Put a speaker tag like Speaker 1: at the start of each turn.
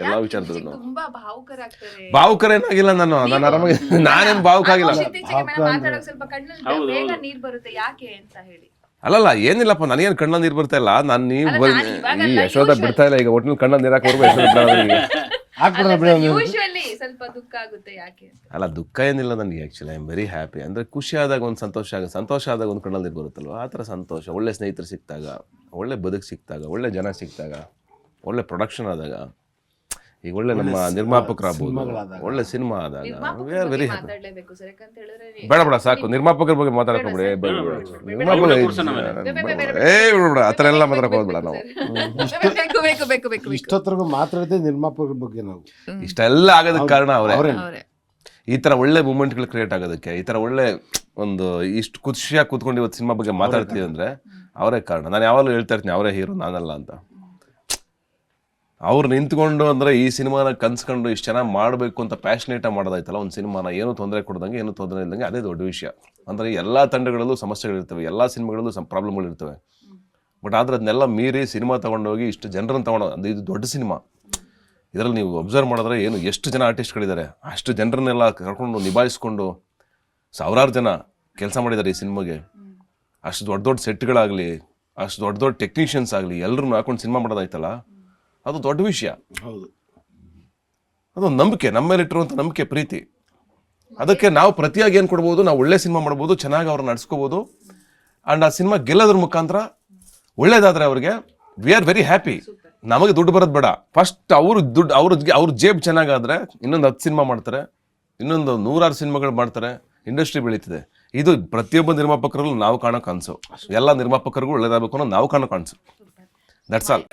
Speaker 1: ಎಲ್ಲಾ ವಿಚಾರದಲ್ಲೂ
Speaker 2: ತುಂಬಾ ಭಾವುಕರಾಗ್ತಾರೆ.
Speaker 1: ಭಾವುಕರೇನಾಗಿಲ್ಲ. ನಾನು ಆರಾಮಾಗಿ ನಾನೇನು ಭಾವುಕ ಆಗಿಲ್ಲ.
Speaker 2: ಇತ್ತೀಚೆಗೆ ಮೇಡಮ್ ಮಾತಾಡೋಕೆ ಸ್ವಲ್ಪ ಕಣ್ಣಲ್ಲಿ ಬೇಗ ನೀರ್ ಬರುತ್ತೆ ಯಾಕೆ ಅಂತ ಹೇಳಿ.
Speaker 1: ಅಲ್ಲಲ್ಲ ಏನಿಲ್ಲಪ್ಪ, ನನಗೇನು ಕಣ್ಣ ನೀರು ಬರ್ತಾ ಇಲ್ಲ. ನಾನು ನೀವು ಈ ಯಶೋಧ ಬಿಡ್ತಾ ಇಲ್ಲ ಈಗ. ಒಟ್ಟಿನಲ್ಲಿ ಕಣ್ಣ ನೀರು
Speaker 2: ಯೂಶುವಲಿ ಸ್ವಲ್ಪ ದುಃಖ ಆಗುತ್ತೆ ಯಾಕೆ.
Speaker 1: ಅಲ್ಲ ದುಃಖ ಏನಿಲ್ಲ ನನಗೆ. Actually I am very happy. ಅಂದರೆ ಖುಷಿ ಆದಾಗ ಒಂದು ಸಂತೋಷ ಆದಾಗ ಒಂದು ಕಣ್ಣಲ್ಲಿ ನೀರು ಬರುತ್ತಲ್ವ, ಆ ಥರ ಸಂತೋಷ. ಒಳ್ಳೆ ಸ್ನೇಹಿತರು ಸಿಕ್ತಾಗ, ಒಳ್ಳೆ ಬದುಕು ಸಿಕ್ತಾಗ, ಒಳ್ಳೆ ಜನ ಸಿಕ್ತಾಗ, ಒಳ್ಳೆ ಪ್ರೊಡಕ್ಷನ್ ಆದಾಗ, ಈಗ ಒಳ್ಳೆ ನಮ್ಮ ನಿರ್ಮಾಪಕರಾಗ್ಬೋದು, ಒಳ್ಳೆ ಸಿನಿಮಾ ಆದಾಗ ವಿ ಆರ್ ವೆರಿ ಹ್ಯಾಪಿ. ಬೇಡ ಸಾಕು, ನಿರ್ಮಾಪಕರ ಬಗ್ಗೆ ಮಾತಾಡ್ಕೊಬಿಡಿ. ಬಿಡ ಆ ಥರ ಎಲ್ಲ ಮಾತಾಡಕ್ಕೆ ಹೋಗ್ಬೇಡ. ನಾವು
Speaker 3: ಇಷ್ಟೊತ್ತರೆಗೂ ಮಾತಾಡಿದೆ ನಿರ್ಮಾಪಕರ ಬಗ್ಗೆ. ನಾವು
Speaker 1: ಇಷ್ಟೆಲ್ಲ ಆಗೋದಕ್ಕೆ ಕಾರಣ ಅವರೇ. ಈ ಥರ ಒಳ್ಳೆ ಮೂಮೆಂಟ್ಗಳು ಕ್ರಿಯೇಟ್ ಆಗೋದಕ್ಕೆ, ಈ ಥರ ಒಳ್ಳೆ ಒಂದು ಇಷ್ಟು ಖುಷಿಯಾಗಿ ಕೂತ್ಕೊಂಡು ಇವತ್ತು ಸಿನಿಮಾ ಬಗ್ಗೆ ಮಾತಾಡ್ತೀವಿ ಅಂದರೆ ಅವರೇ ಕಾರಣ. ನಾನು ಯಾವಾಗಲೂ ಹೇಳ್ತಾ ಇರ್ತೀನಿ ಅವರೇ ಹೀರೋ, ನಾನಲ್ಲ ಅಂತ. ಅವ್ರು ನಿಂತ್ಕೊಂಡು ಅಂದರೆ ಈ ಸಿನಿಮಾನ ಕನ್ಸ್ಕೊಂಡು ಇಷ್ಟು ಚೆನ್ನಾಗಿ ಮಾಡಬೇಕು ಅಂತ ಪ್ಯಾಷನೇಟಾಗಿ ಮಾಡೋದಾಯ್ತಲ್ಲ ಒಂದು ಸಿನಿಮಾನ, ಏನೂ ತೊಂದರೆ ಕೊಡ್ದಂಗೆ, ಏನೂ ತೊಂದರೆ ಇಲ್ದಂಗೆ, ಅದೇ ದೊಡ್ಡ ವಿಷಯ. ಅಂದರೆ ಎಲ್ಲ ತಂಡಗಳಲ್ಲೂ ಸಮಸ್ಯೆಗಳಿರ್ತವೆ, ಎಲ್ಲ ಸಿನಿಮಾಗಳಲ್ಲೂ ಪ್ರಾಬ್ಲಮ್ಗಳಿರ್ತವೆ. ಬಟ್ ಆದರೆ ಅದನ್ನೆಲ್ಲ ಮೀರಿ ಸಿನಿಮಾ ತೊಗೊಂಡೋಗಿ ಇಷ್ಟು ಜನರನ್ನು ತೊಗೊಂಡು ಇದು ದೊಡ್ಡ ಸಿನಿಮಾ. ಇದರಲ್ಲಿ ನೀವು ಅಬ್ಸರ್ವ್ ಮಾಡಿದ್ರೆ ಏನು ಎಷ್ಟು ಜನ ಆರ್ಟಿಸ್ಟ್ಗಳಿದ್ದಾರೆ, ಅಷ್ಟು ಜನರನ್ನೆಲ್ಲ ಕರ್ಕೊಂಡು ನಿಭಾಯಿಸ್ಕೊಂಡು ಸಾವಿರಾರು ಜನ ಕೆಲಸ ಮಾಡಿದ್ದಾರೆ ಈ ಸಿನಿಮಾಗೆ. ಅಷ್ಟು ದೊಡ್ಡ ಸೆಟ್ಗಳಾಗಲಿ, ಅಷ್ಟು ದೊಡ್ಡ ಟೆಕ್ನಿಷಿಯನ್ಸ್ ಆಗಲಿ, ಎಲ್ಲರನ್ನೂ ಹಾಕೊಂಡು ಸಿನಿಮಾ ಮಾಡೋದಾಯ್ತಲ್ಲ, ಅದು ದೊಡ್ಡ ವಿಷಯ.
Speaker 3: ಹೌದು,
Speaker 1: ಅದೊಂದು ನಂಬಿಕೆ, ನಮ್ಮ ಮೇಲೆ ಇಟ್ಟಿರುವಂಥ ನಂಬಿಕೆ, ಪ್ರೀತಿ. ಅದಕ್ಕೆ ನಾವು ಪ್ರತಿಯಾಗಿ ಏನು ಕೊಡ್ಬೋದು, ನಾವು ಒಳ್ಳೆ ಸಿನಿಮಾ ಮಾಡ್ಬೋದು, ಚೆನ್ನಾಗಿ ಅವ್ರನ್ನ ನಡ್ಸ್ಕೋಬೋದು. ಆ್ಯಂಡ್ ಆ ಸಿನಿಮಾ ಗೆಲ್ಲೋದ್ರ ಮುಖಾಂತರ ಒಳ್ಳೇದಾದರೆ ಅವ್ರಿಗೆ ವಿ ಆರ್ ವೆರಿ ಹ್ಯಾಪಿ. ನಮಗೆ ದುಡ್ಡು ಬರೋದು ಬೇಡ. ಫಸ್ಟ್ ಅವ್ರ ಜೇಬ್ ಚೆನ್ನಾಗಾದರೆ ಇನ್ನೊಂದು 10 ಸಿನಿಮಾ ಮಾಡ್ತಾರೆ, ಇನ್ನೊಂದು 100 ಸಿನಿಮಾಗಳು ಮಾಡ್ತಾರೆ, ಇಂಡಸ್ಟ್ರಿ ಬೆಳೀತಿದೆ. ಇದು ಪ್ರತಿಯೊಬ್ಬ ನಿರ್ಮಾಪಕರಲ್ಲೂ ನಾವು ಕಾಣೋ ಕನಸು. ಎಲ್ಲ ನಿರ್ಮಾಪಕರಿಗೂ ಒಳ್ಳೇದಾಗಬೇಕು ಅನ್ನೋ ನಾವು ಕಾಣೋ ಕನಸು. That's all.